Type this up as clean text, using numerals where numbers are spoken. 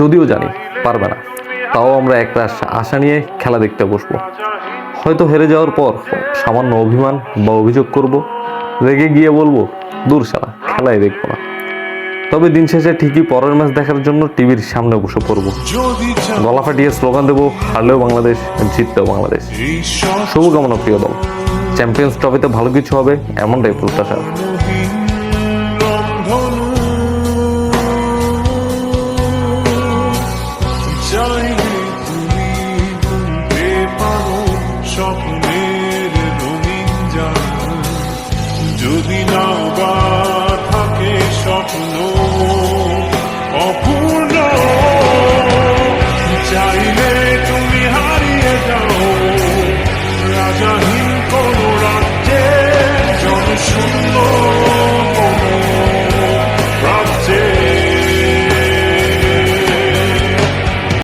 যদিও জানি পারবে না, তাও আমরা একটা আশা নিয়ে খেলা দেখতে বসবো। হয়তো হেরে যাওয়ার পর সামান্য অভিমান বা অভিযোগ করব, রেগে গিয়ে বলবো দূর শালা, খেলাই দেখবো না। তবে দিন শেষে ঠিকই পরের ম্যাচ দেখার জন্য টিভির সামনে বসে পড়বো, গলা ফাটিয়ে স্লোগান দেবো, হারলেও বাংলাদেশ, জিতলেও বাংলাদেশ। শুভকামনা প্রিয় দল, চ্যাম্পিয়ন্স ট্রফিতে ভালো কিছু হবে এমনটাই প্রত্যাশা।